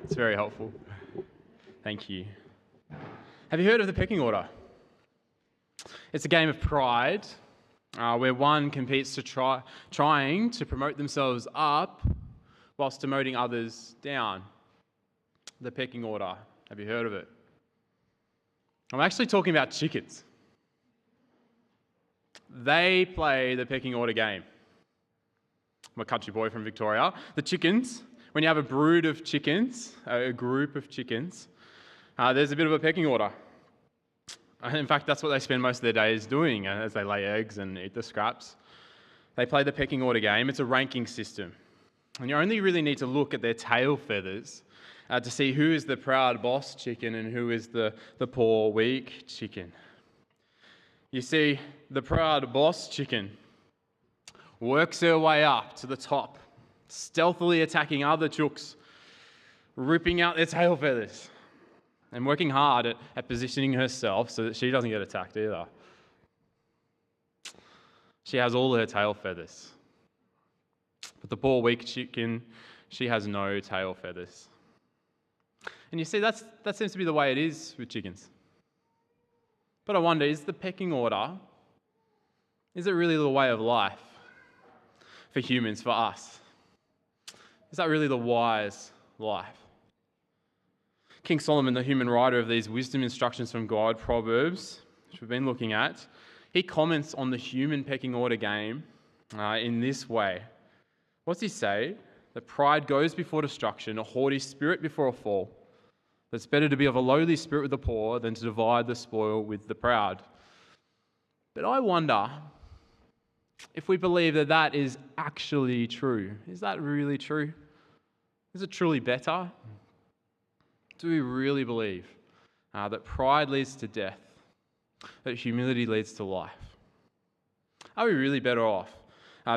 It's very helpful. Thank you. Have you heard of the pecking order? It's a game of pride where one competes to trying to promote themselves up whilst demoting others down. The pecking order. Have you heard of it? I'm actually talking about chickens. They play the pecking order game. I'm a country boy from Victoria. The chickens, when you have a brood of chickens, a group of chickens, there's a bit of a pecking order. In fact, that's what they spend most of their days doing as they lay eggs and eat the scraps. They play the pecking order game. It's a ranking system. And you only really need to look at their tail feathers to see who is the proud boss chicken and who is the poor, weak chicken. You see, the proud boss chicken works her way up to the top, stealthily attacking other chooks, ripping out their tail feathers, and working hard at positioning herself so that she doesn't get attacked either. She has all her tail feathers. But the poor weak chicken, she has no tail feathers. And you see, that seems to be the way it is with chickens. But I wonder, is the pecking order, is it really the way of life for humans, for us? Is that really the wise life? King Solomon, the human writer of these wisdom instructions from God, Proverbs, which we've been looking at, he comments on the human pecking order game in this way. What's he say? That pride goes before destruction, a haughty spirit before a fall. That it's better to be of a lowly spirit with the poor than to divide the spoil with the proud. But I wonder if we believe that that is actually true. Is that really true? Is it truly better? Do we really believe that pride leads to death, that humility leads to life? Are we really better off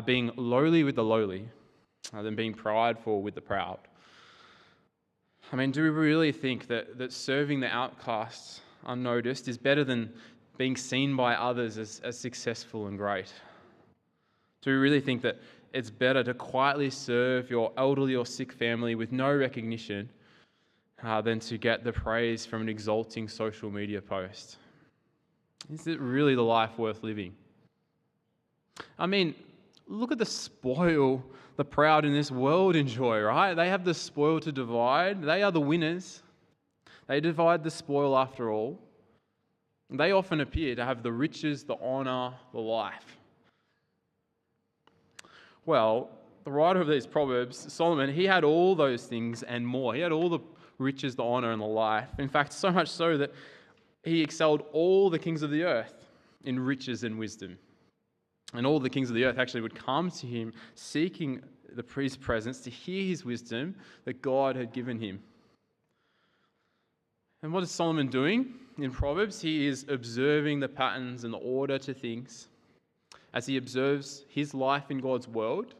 being lowly with the lowly than being prideful with the proud? I mean, do we really think that serving the outcasts unnoticed is better than being seen by others as successful and great? Do we really think that it's better to quietly serve your elderly or sick family with no recognition than to get the praise from an exalting social media post? Is it really the life worth living? I mean, look at the spoil the proud in this world enjoy, right? They have the spoil to divide. They are the winners. They divide the spoil after all. They often appear to have the riches, the honour, the life. Well, the writer of these Proverbs, Solomon, he had all those things and more. He had all the riches, the honour, and the life. In fact, so much so that he excelled all the kings of the earth in riches and wisdom. And all the kings of the earth actually would come to him seeking the priest's presence to hear his wisdom that God had given him. And what is Solomon doing in Proverbs? He is observing the patterns and the order to things as he observes his life in God's world.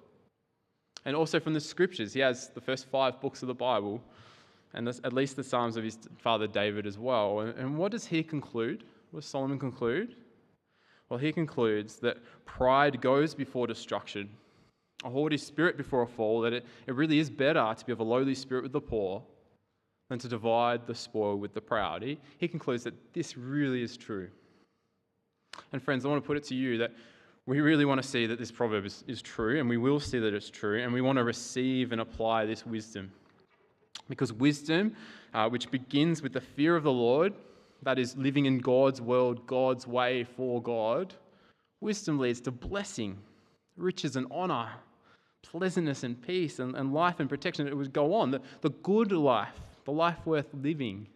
And also from the scriptures. He has the first 5 books of the Bible and at least the Psalms of his father David as well. And what does he conclude? What does Solomon conclude? Well, he concludes that pride goes before destruction, a haughty spirit before a fall, that it really is better to be of a lowly spirit with the poor than to divide the spoil with the proud. He concludes that this really is true. And friends, I want to put it to you that we really want to see that this proverb is true, and we will see that it's true, and we want to receive and apply this wisdom. Because wisdom, which begins with the fear of the Lord, that is living in God's world, God's way for God, wisdom leads to blessing, riches and honour, pleasantness and peace, and life and protection. It would go on. The good life, the life worth living.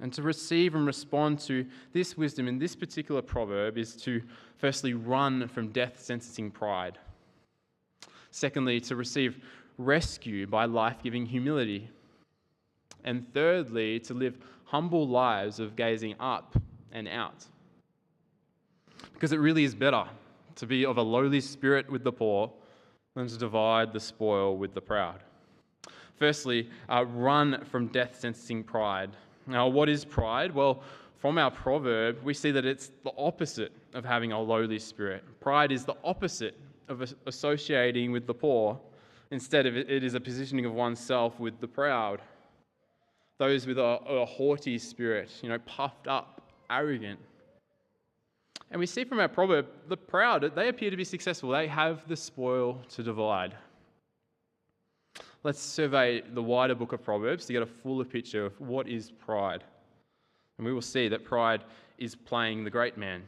And to receive and respond to this wisdom in this particular proverb is to firstly run from death-sentencing pride. Secondly, to receive rescue by life-giving humility. And thirdly, to live humble lives of gazing up and out. Because it really is better to be of a lowly spirit with the poor than to divide the spoil with the proud. Firstly, run from death-sentencing pride. Now, what is pride? Well, from our proverb, we see that it's the opposite of having a lowly spirit. Pride is the opposite of associating with the poor. Instead, it is a positioning of oneself with the proud, those with a haughty spirit, puffed up, arrogant. And we see from our proverb, the proud, they appear to be successful. They have the spoil to divide. Let's survey the wider book of Proverbs to get a fuller picture of what is pride. And we will see that pride is playing the great man.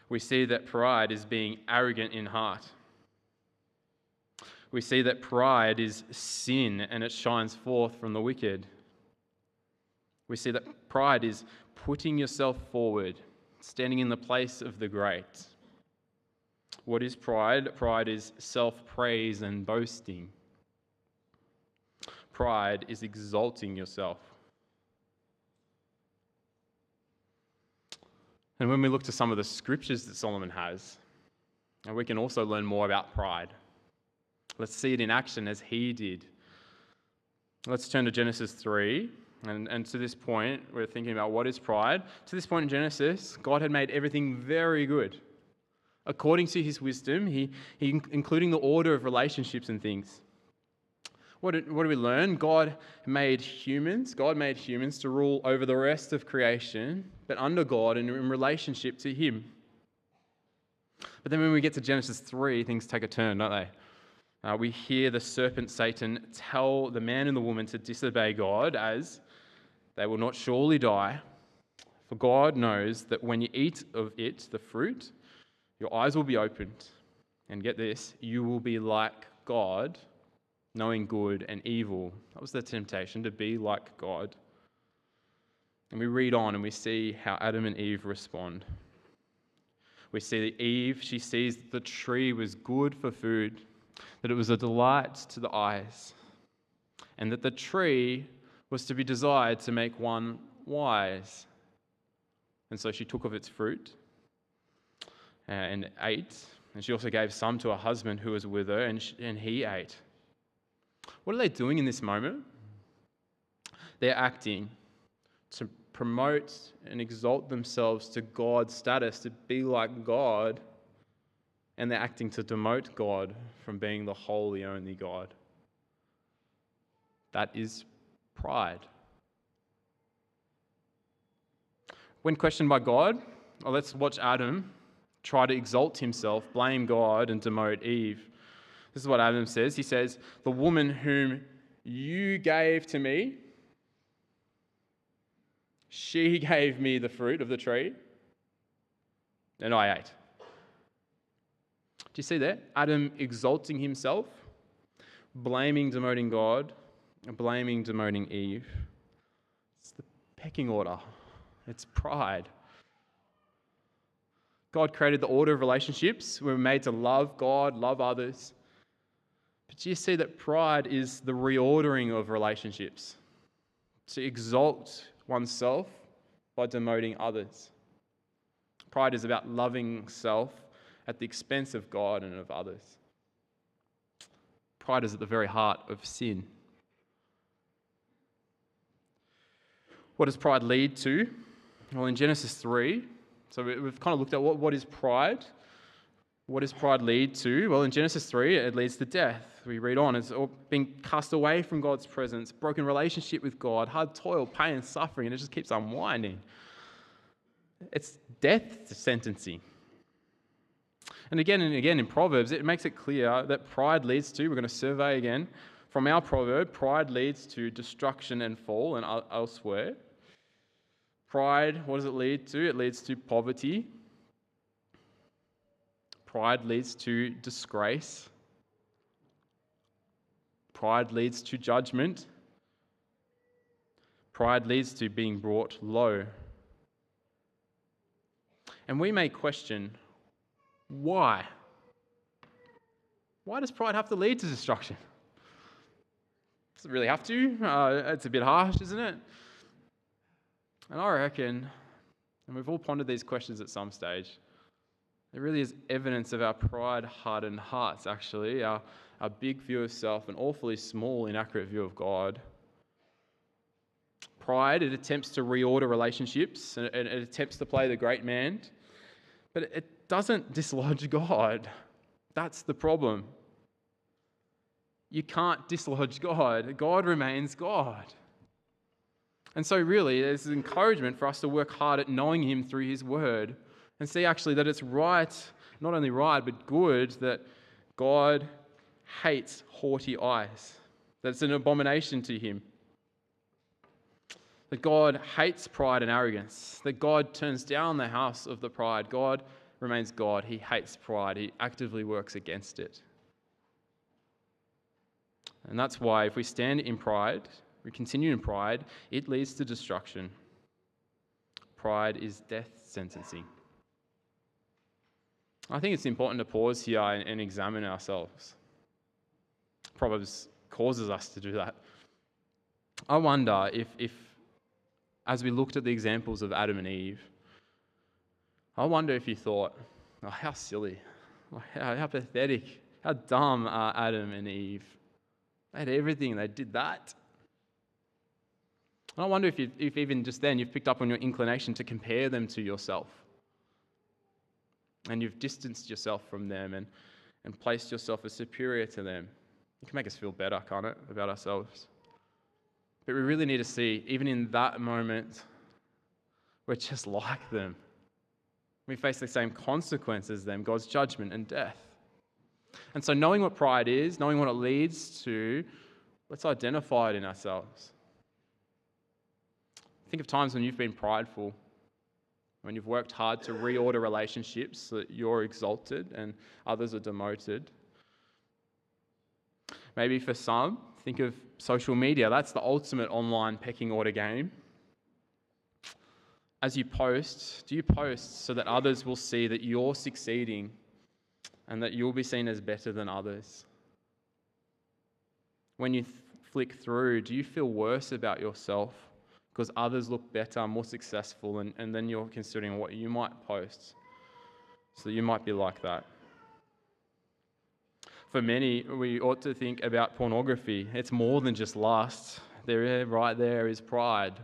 We see that pride is being arrogant in heart. We see that pride is sin and it shines forth from the wicked. We see that pride is putting yourself forward, standing in the place of the great. What is pride? Pride is self-praise and boasting. Pride is exalting yourself. And when we look to some of the scriptures that Solomon has, and we can also learn more about pride. Let's see it in action as he did. Let's turn to Genesis 3. And to this point, we're thinking about what is pride. To this point in Genesis, God had made everything very good. According to his wisdom, he including the order of relationships and things. What do we learn? God made humans to rule over the rest of creation, but under God and in relationship to him. But then when we get to Genesis 3, things take a turn, don't they? We hear the serpent Satan tell the man and the woman to disobey God as they will not surely die. For God knows that when you eat of it, the fruit, your eyes will be opened. And get this, you will be like God, knowing good and evil. That was the temptation, to be like God. And we read on and we see how Adam and Eve respond. We see that Eve, she sees that the tree was good for food, that it was a delight to the eyes, and that the tree was to be desired to make one wise. And so she took of its fruit and ate, and she also gave some to her husband who was with her, and he ate. What are they doing in this moment? They're acting to promote and exalt themselves to God's status, to be like God, and they're acting to demote God from being the holy, only God. That is pride. When questioned by God, let's watch Adam try to exalt himself, blame God, and demote Eve. This is what Adam says. He says, "The woman whom you gave to me, she gave me the fruit of the tree, and I ate." Do you see that? Adam exalting himself, blaming, demoting God, and blaming, demoting Eve. It's the pecking order. It's pride. God created the order of relationships. We were made to love God, love others. But do you see that pride is the reordering of relationships? To exalt oneself by demoting others. Pride is about loving self at the expense of God and of others. Pride is at the very heart of sin. What does pride lead to? Well, in Genesis 3, so we've kind of looked at what is pride. What does pride lead to? Well, in Genesis 3, it leads to death. We read on, it's all being cast away from God's presence, broken relationship with God, hard toil, pain, suffering, and it just keeps unwinding. It's death sentencing. And again in Proverbs, it makes it clear that pride leads to, we're going to survey again, from our proverb, pride leads to destruction and fall and elsewhere. Pride, what does it lead to? It leads to poverty. Pride leads to disgrace. Pride leads to judgment. Pride leads to being brought low. And we may question, why? Why does pride have to lead to destruction? Does it really have to? It's a bit harsh, isn't it? And I reckon, and we've all pondered these questions at some stage, there really is evidence of our pride-hardened hearts, actually, our big view of self, an awfully small, inaccurate view of God. Pride, it attempts to reorder relationships, and it attempts to play the great man, but it doesn't dislodge God. That's the problem. You can't dislodge God. God remains God. And so really, there's an encouragement for us to work hard at knowing him through his word and see actually that it's right, not only right, but good that God hates haughty eyes, that it's an abomination to him, that God hates pride and arrogance, that God turns down the house of the pride. God remains God. He hates pride. He actively works against it. And that's why if we stand in pride, we continue in pride, it leads to destruction. Pride is death sentencing. I think it's important to pause here and examine ourselves. Proverbs causes us to do that. I wonder if as we looked at the examples of Adam and Eve, I wonder if you thought, oh, how silly, how pathetic, how dumb are Adam and Eve. They had everything, they did that. And I wonder if even just then you've picked up on your inclination to compare them to yourself. And you've distanced yourself from them and placed yourself as superior to them. It can make us feel better, can't it, about ourselves? But we really need to see, even in that moment, we're just like them. We face the same consequences as them, God's judgment and death. And so knowing what pride is, knowing what it leads to, let's identify it in ourselves. Think of times when you've been prideful, when you've worked hard to reorder relationships so that you're exalted and others are demoted. Maybe for some, think of social media. That's the ultimate online pecking order game. As you post, do you post so that others will see that you're succeeding and that you'll be seen as better than others? When you flick through, do you feel worse about yourself because others look better, more successful, and then you're considering what you might post so you might be like that? For many, we ought to think about pornography. It's more than just lust. Right there is pride.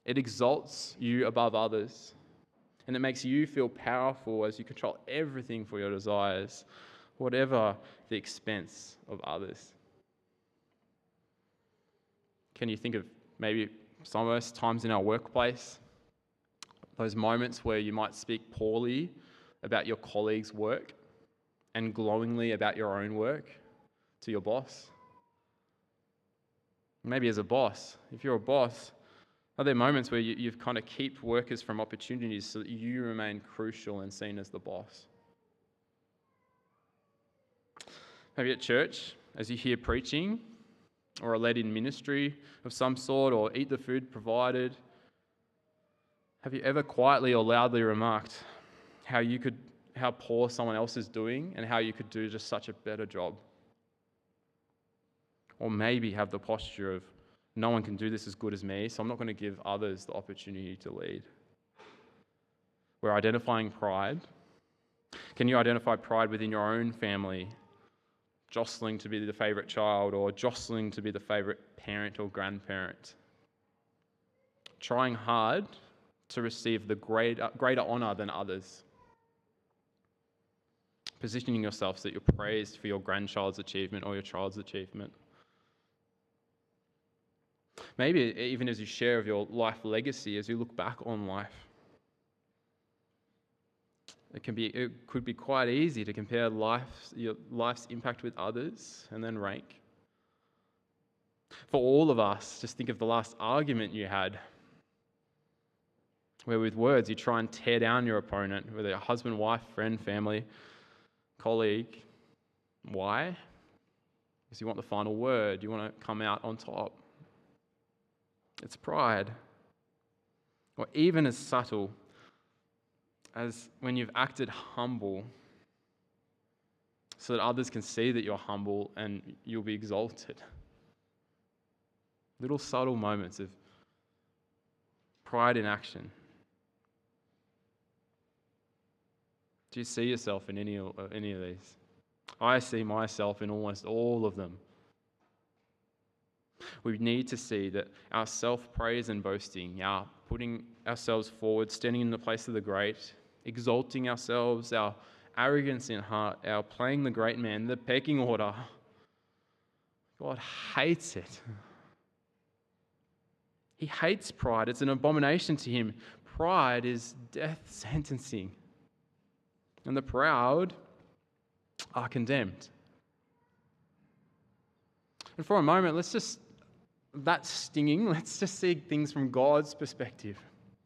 It exalts you above others, and it makes you feel powerful as you control everything for your desires, whatever the expense of others. Can you think of maybe some of us times in our workplace, those moments where you might speak poorly about your colleague's work and glowingly about your own work to your boss? Maybe as a boss, if you're a boss, are there moments where you've kind of kept workers from opportunities so that you remain crucial and seen as the boss? Maybe at church, as you hear preaching, or are led in ministry of some sort, or eat the food provided, have you ever quietly or loudly remarked how poor someone else is doing and how you could do just such a better job? Or maybe have the posture of, no one can do this as good as me, so I'm not going to give others the opportunity to lead. We're identifying pride. Can you identify pride within your own family? Jostling to be the favourite child, or jostling to be the favourite parent or grandparent. Trying hard to receive the greater honour than others. Positioning yourself so that you're praised for your grandchild's achievement or your child's achievement. Maybe even as you share of your life legacy, as you look back on life, it could be quite easy to compare your life's impact with others and then rank. For all of us, just think of the last argument you had, where with words you try and tear down your opponent, whether a husband, wife, friend, family, colleague. Why? Because you want the final word. You want to come out on top. It's pride. Or even as subtle as when you've acted humble so that others can see that you're humble and you'll be exalted. Little subtle moments of pride in action. Do you see yourself in any of these? I see myself in almost all of them. We need to see that our self-praise and boasting, our putting ourselves forward, standing in the place of the great, exalting ourselves, our arrogance in heart, our playing the great man, the pecking order, God hates it. He hates pride. It's an abomination to him. Pride is death sentencing. And the proud are condemned. And for a moment, let's just see things from God's perspective.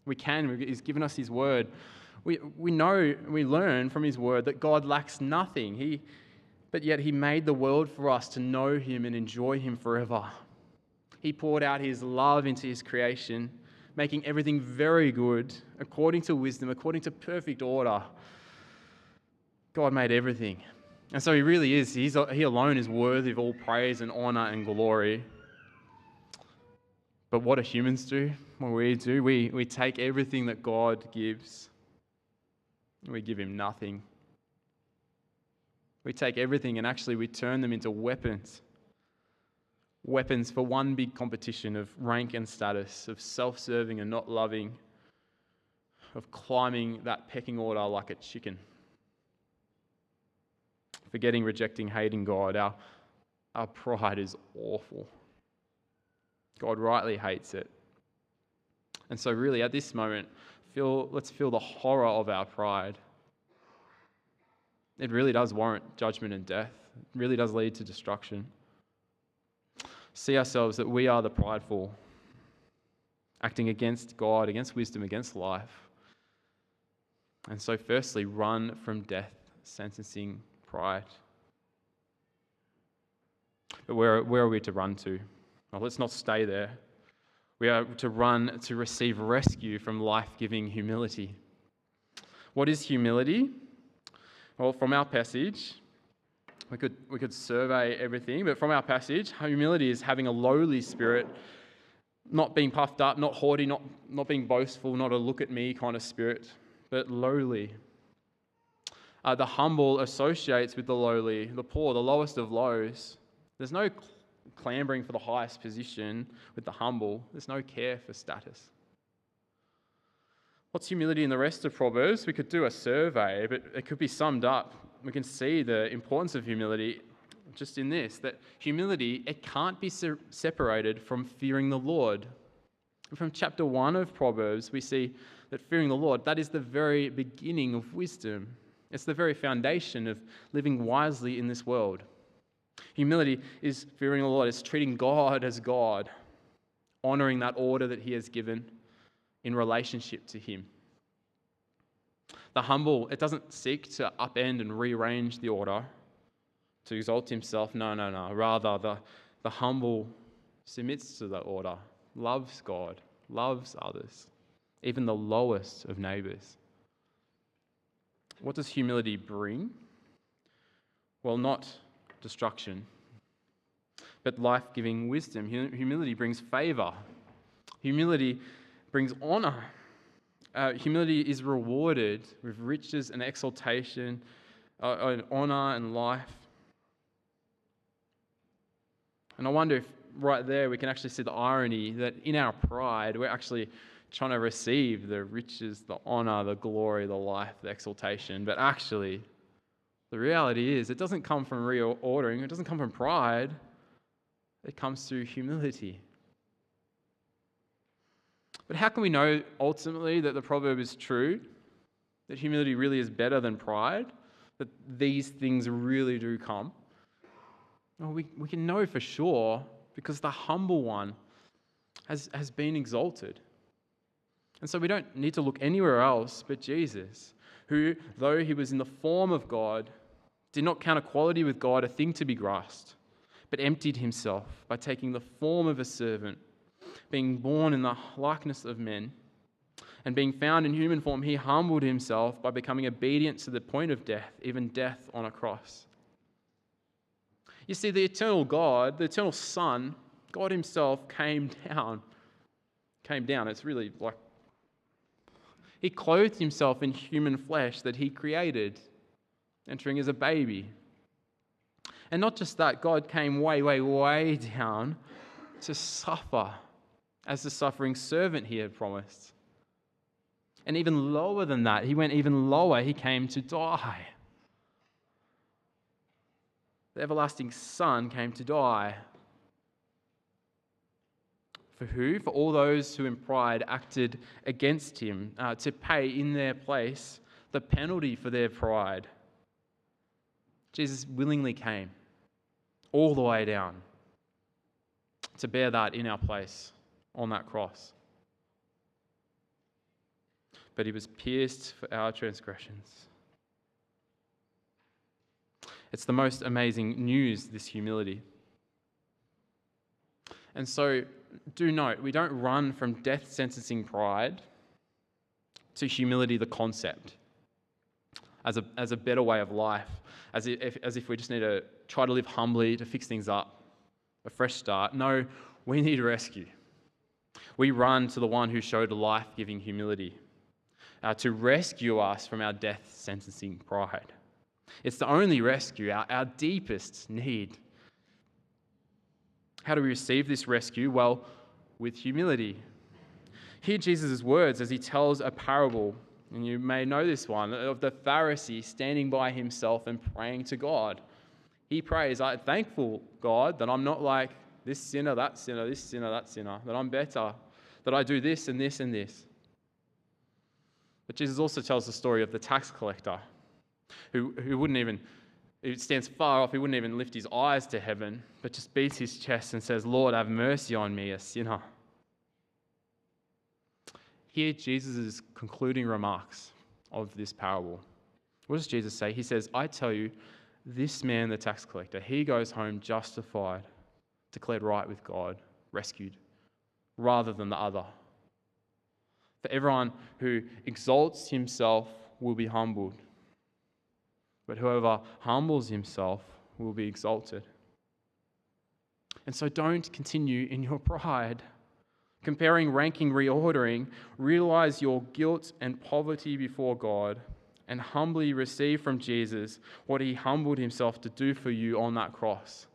We can. He's given us his word. We know, we learn from his word that God lacks nothing. But yet he made the world for us to know him and enjoy him forever. He poured out his love into his creation, making everything very good, according to wisdom, according to perfect order. God made everything. And so he really is. He alone is worthy of all praise and honor and glory. But what do humans do? What we do? We take everything that God gives, and we give him nothing. We take everything and actually we turn them into weapons. Weapons for one big competition of rank and status, of self-serving and not loving, of climbing that pecking order like a chicken. Forgetting, rejecting, hating God. Our pride is awful. God rightly hates it. And so really at this moment, let's feel the horror of our pride. It really does warrant judgment and death. It really does lead to destruction. See ourselves that we are the prideful, acting against God, against wisdom, against life. And so firstly, run from death, sentencing pride. But where are we to run to? Well, let's not stay there. We are to run to receive rescue from life-giving humility. What is humility? Well, from our passage, we could survey everything, but from our passage, humility is having a lowly spirit, not being puffed up, not haughty, not being boastful, not a look at me kind of spirit, but lowly. The humble associates with the lowly, the poor, the lowest of lows. There's no clambering for the highest position with the humble. There's no care for status. What's humility in the rest of Proverbs? We could do a survey, but it could be summed up. We can see the importance of humility just in this, that humility, it can't be separated from fearing the Lord. From chapter 1 of Proverbs, we see that fearing the Lord, that is the very beginning of wisdom. It's the very foundation of living wisely in this world. Humility is fearing the Lord. It's treating God as God, honoring that order that he has given in relationship to him. The humble, it doesn't seek to upend and rearrange the order to exalt himself. No. Rather, the humble submits to the order, loves God, loves others, even the lowest of neighbors. What does humility bring? Well, not destruction, but life-giving wisdom. Humility brings favor. Humility brings honor. Humility is rewarded with riches and exaltation, and honor and life. And I wonder if right there we can actually see the irony that in our pride, we're actually trying to receive the riches, the honor, the glory, the life, the exaltation. But actually, the reality is it doesn't come from reordering. It doesn't come from pride. It comes through humility. But how can we know ultimately that the proverb is true? That humility really is better than pride? That these things really do come? Well, we can know for sure because the humble one has been exalted. And so we don't need to look anywhere else but Jesus, who, though he was in the form of God, did not count equality with God a thing to be grasped, but emptied himself by taking the form of a servant, being born in the likeness of men, and being found in human form, he humbled himself by becoming obedient to the point of death, even death on a cross. You see, the eternal God, the eternal Son, God himself came down. It's really like he clothed himself in human flesh that he created, entering as a baby. And not just that, God came way, way, way down to suffer as the suffering servant he had promised. And even lower than that, he went even lower, he came to die. The everlasting Son came to die For who? For all those who in pride acted against him, to pay in their place the penalty for their pride. Jesus willingly came all the way down to bear that in our place on that cross. But he was pierced for our transgressions. It's the most amazing news, this humility. And so, do note, we don't run from death sentencing pride to humility, the concept, as a better way of life, as if we just need to try to live humbly to fix things up, a fresh start. No, we need rescue. We run to the one who showed life-giving humility to rescue us from our death sentencing pride. It's the only rescue, our deepest need. How do we receive this rescue? Well, with humility. Hear Jesus' words as he tells a parable, and you may know this one, of the Pharisee standing by himself and praying to God. He prays, I'm thankful, God, that I'm not like this sinner, that sinner, this sinner, that sinner, that I'm better, that I do this and this and this. But Jesus also tells the story of the tax collector who wouldn't even, he stands far off, he wouldn't even lift his eyes to heaven, but just beats his chest and says, Lord, have mercy on me, a sinner. Hear Jesus' concluding remarks of this parable. What does Jesus say? He says, I tell you, this man, the tax collector, he goes home justified, declared right with God, rescued, rather than the other. For everyone who exalts himself will be humbled, but whoever humbles himself will be exalted. And so don't continue in your pride. Comparing, ranking, reordering, realize your guilt and poverty before God and humbly receive from Jesus what he humbled himself to do for you on that cross.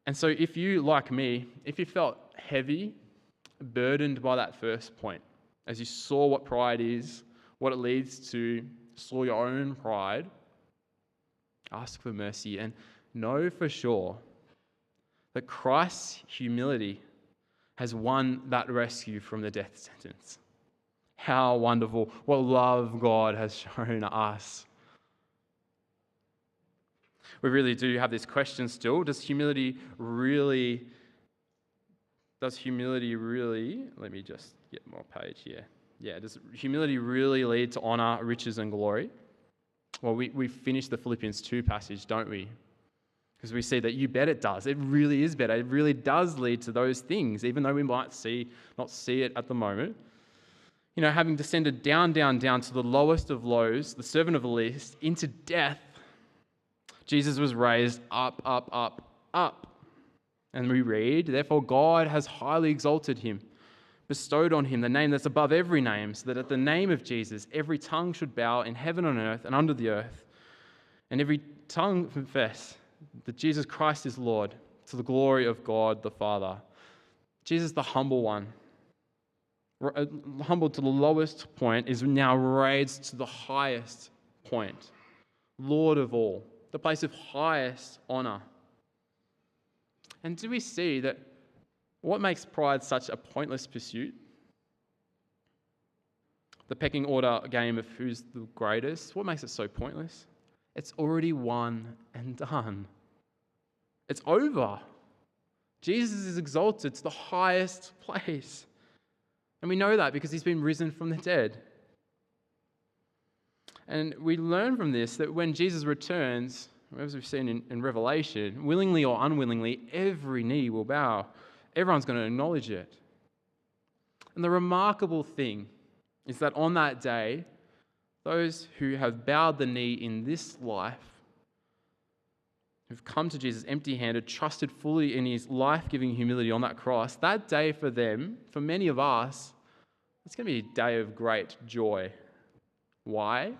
And so if you, like me, if you felt heavy, burdened by that first point, as you saw what pride is, what it leads to, saw your own pride, ask for mercy and know for sure that Christ's humility has won that rescue from the death sentence. How wonderful. What love God has shown us. We really do have this question still. Does humility really, let me just get more page here. Yeah, does humility really lead to honor, riches, and glory? Well, we finished the Philippians 2 passage, don't we? Because we see that you bet it does. It really is better. It really does lead to those things, even though we might not see it at the moment. You know, having descended down to the lowest of lows, the servant of the least, into death, Jesus was raised up. And we read, therefore God has highly exalted him, bestowed on him the name that's above every name, so that at the name of Jesus every tongue should bow in heaven and earth and under the earth, and every tongue confess that Jesus Christ is Lord, to the glory of God the Father. Jesus, the humble one, humbled to the lowest point, is now raised to the highest point, Lord of all, the place of highest honor. And do we see that what makes pride such a pointless pursuit? The pecking order game of who's the greatest, what makes it so pointless? It's already won and done. It's over. Jesus is exalted to the highest place. And we know that because he's been risen from the dead. And we learn from this that when Jesus returns, as we've seen in Revelation, willingly or unwillingly, every knee will bow. Everyone's going to acknowledge it. And the remarkable thing is that on that day, those who have bowed the knee in this life, who've come to Jesus empty-handed, trusted fully in his life-giving humility on that cross, that day for them, for many of us, it's going to be a day of great joy. Why?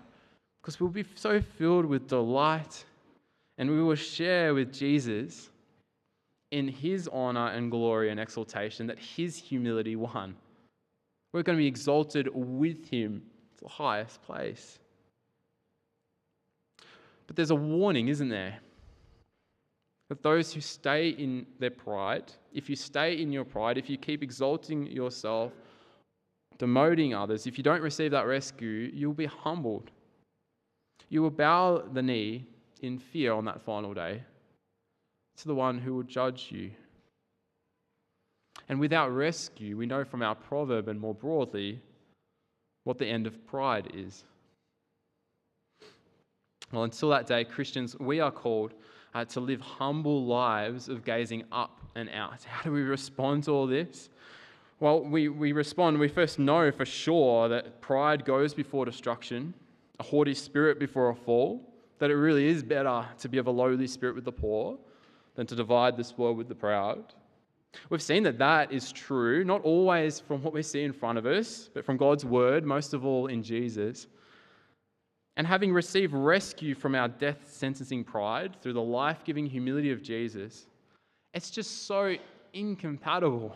Because we'll be so filled with delight and we will share with Jesus in his honor and glory and exaltation that his humility won. We're going to be exalted with him to the highest place. But there's a warning, isn't there? That those who stay in their pride, if you stay in your pride, if you keep exalting yourself, demoting others, if you don't receive that rescue, you'll be humbled. You will bow the knee in fear on that final day to the one who will judge you. And without rescue, we know from our proverb and more broadly what the end of pride is. Well, until that day, Christians, we are called to live humble lives of gazing up and out. How do we respond to all this? Well, we respond, we first know for sure that pride goes before destruction, a haughty spirit before a fall, that it really is better to be of a lowly spirit with the poor than to divide this world with the proud. We've seen that that is true, not always from what we see in front of us, but from God's word, most of all in Jesus. And having received rescue from our death-sentencing pride through the life-giving humility of Jesus, it's just so incompatible.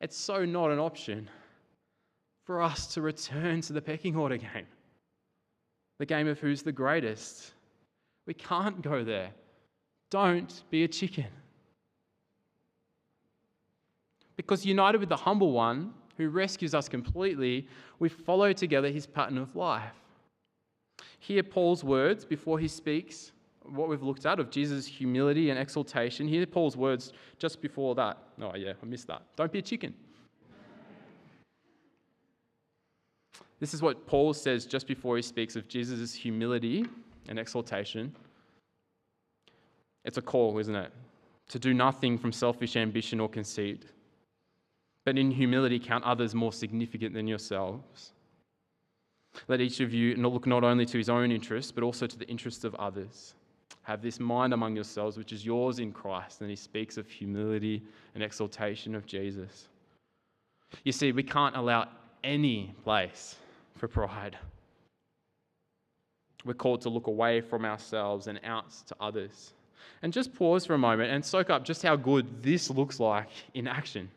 It's so not an option for us to return to the pecking order game, the game of who's the greatest. We can't go there. Don't be a chicken. Because united with the humble one who rescues us completely, we follow together his pattern of life. Hear Paul's words before he speaks what we've looked at of Jesus' humility and exaltation. Hear Paul's words just before that. Oh yeah, I missed that. Don't be a chicken. This is what Paul says just before he speaks of Jesus' humility and exaltation. It's a call, isn't it? To do nothing from selfish ambition or conceit, but in humility count others more significant than yourselves. Let each of you look not only to his own interests, but also to the interests of others. Have this mind among yourselves, which is yours in Christ. And he speaks of humility and exaltation of Jesus. You see, we can't allow any place for pride. We're called to look away from ourselves and out to others. And just pause for a moment and soak up just how good this looks like in action.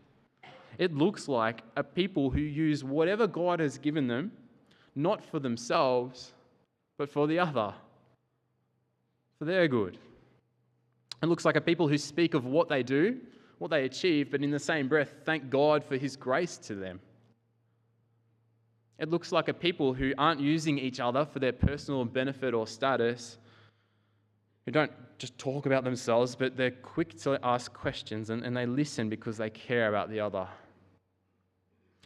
It looks like a people who use whatever God has given them, not for themselves, but for the other, for their good. It looks like a people who speak of what they do, what they achieve, but in the same breath, thank God for his grace to them. It looks like a people who aren't using each other for their personal benefit or status, who don't just talk about themselves, but they're quick to ask questions and they listen because they care about the other.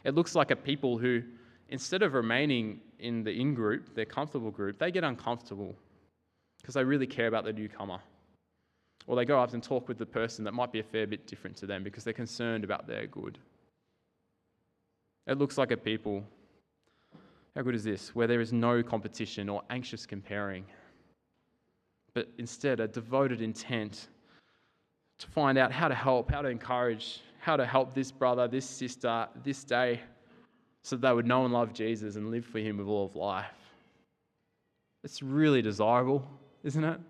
It looks like a people who, instead of remaining in the in-group, their comfortable group, they get uncomfortable because they really care about the newcomer. Or they go up and talk with the person that might be a fair bit different to them because they're concerned about their good. It looks like a people, how good is this, where there is no competition or anxious comparing, but instead a devoted intent to find out how to help, how to encourage, how to help this brother, this sister, this day, so that they would know and love Jesus and live for him with all of life. It's really desirable, isn't it?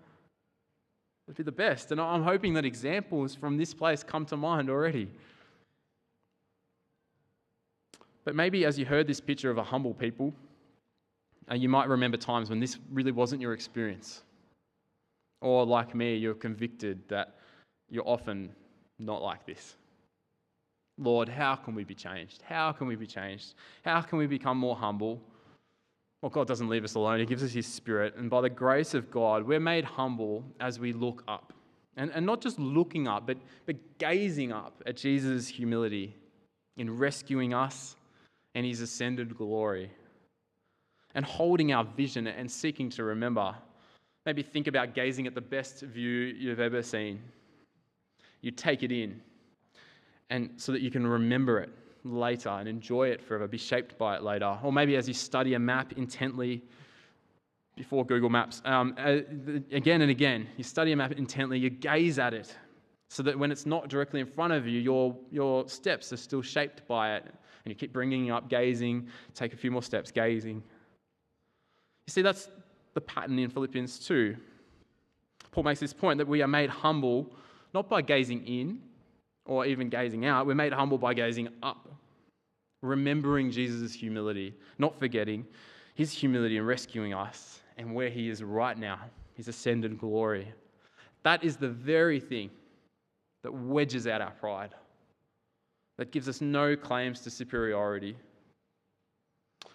It'd be the best. And I'm hoping that examples from this place come to mind already. But maybe as you heard this picture of a humble people, you might remember times when this really wasn't your experience. Or like me, you're convicted that you're often not like this. Lord, how can we be changed? How can we be changed? How can we become more humble? Well, God doesn't leave us alone. He gives us his Spirit. And by the grace of God, we're made humble as we look up. And not just looking up, but gazing up at Jesus' humility in rescuing us and his ascended glory. And holding our vision and seeking to remember. Maybe think about gazing at the best view you've ever seen. You take it in, and so that you can remember it later and enjoy it forever, be shaped by it later. Or maybe as you study a map intently before Google Maps, again and again, you study a map intently, you gaze at it, so that when it's not directly in front of you, your steps are still shaped by it, and you keep bringing it up, gazing, take a few more steps, gazing. You see, that's the pattern in Philippians 2. Paul makes this point that we are made humble not by gazing in or even gazing out. We're made humble by gazing up, remembering Jesus' humility, not forgetting his humility in rescuing us and where he is right now, his ascended glory. That is the very thing that wedges out our pride, that gives us no claims to superiority.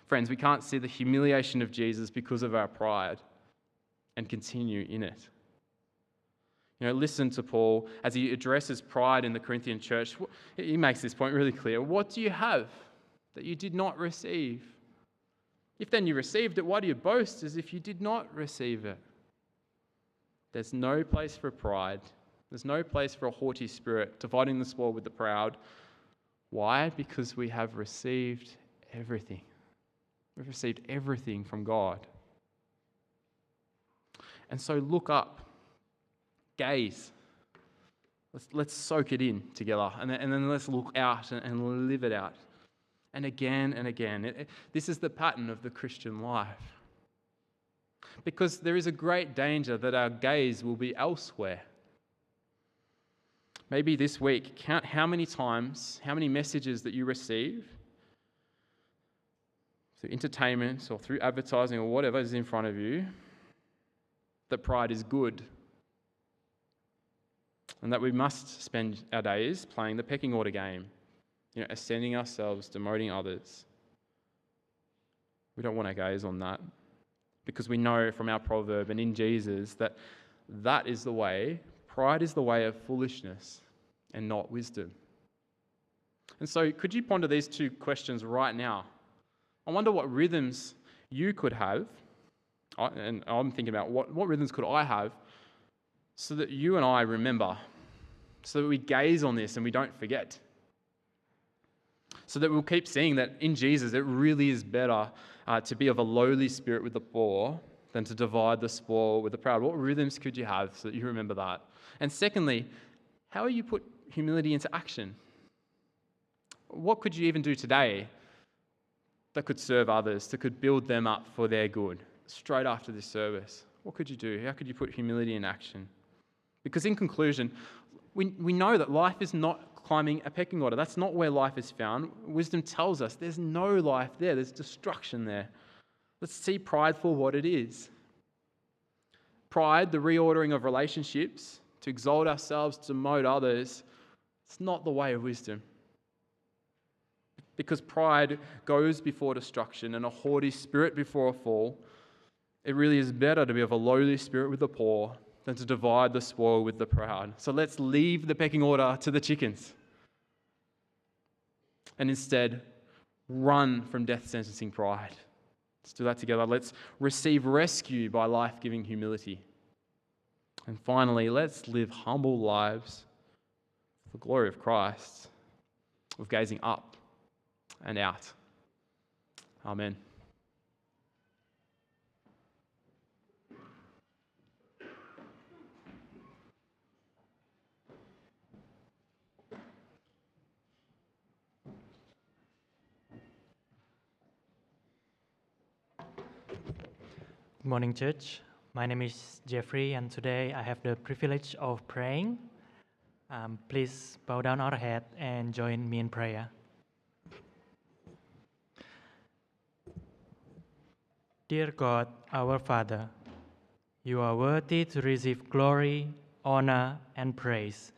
Friends, we can't see the humiliation of Jesus because of our pride and continue in it. Listen to Paul as he addresses pride in the Corinthian church. He makes this point really clear. What do you have that you did not receive? If then you received it, why do you boast as if you did not receive it? There's no place for pride. There's no place for a haughty spirit, dividing the spoil with the proud. Why? Because we have received everything. We've received everything from God. And so look up. Gaze. Let's soak it in together. And then let's look out and live it out. And again and again. This is the pattern of the Christian life. Because there is a great danger that our gaze will be elsewhere. Maybe this week, count how many times, how many messages that you receive through entertainment or through advertising or whatever is in front of you, that pride is good. And that we must spend our days playing the pecking order game, ascending ourselves, demoting others. We don't want to gaze on that because we know from our proverb and in Jesus that is the way, pride is the way of foolishness and not wisdom. And so could you ponder these two questions right now? I wonder what rhythms you could have, and I'm thinking about what rhythms could I have so that you and I remember, so that we gaze on this and we don't forget, so that we'll keep seeing that in Jesus it really is better to be of a lowly spirit with the poor than to divide the spoil with the proud. What rhythms could you have so that you remember that? And secondly, how will you put humility into action? What could you even do today that could serve others, that could build them up for their good straight after this service? What could you do? How could you put humility in action? Because in conclusion, we know that life is not climbing a pecking order. That's not where life is found. Wisdom tells us there's no life there. There's destruction there. Let's see pride for what it is. Pride, the reordering of relationships, to exalt ourselves, to demote others, it's not the way of wisdom. Because pride goes before destruction and a haughty spirit before a fall. It really is better to be of a lowly spirit with the poor than to divide the spoil with the proud. So let's leave the pecking order to the chickens and instead run from death-sentencing pride. Let's do that together. Let's receive rescue by life-giving humility. And finally, let's live humble lives for the glory of Christ, of gazing up and out. Amen. Good morning, church. My name is Jeffrey, and today I have the privilege of praying. Please bow down our head and join me in prayer. Dear God, our Father, you are worthy to receive glory, honor, and praise,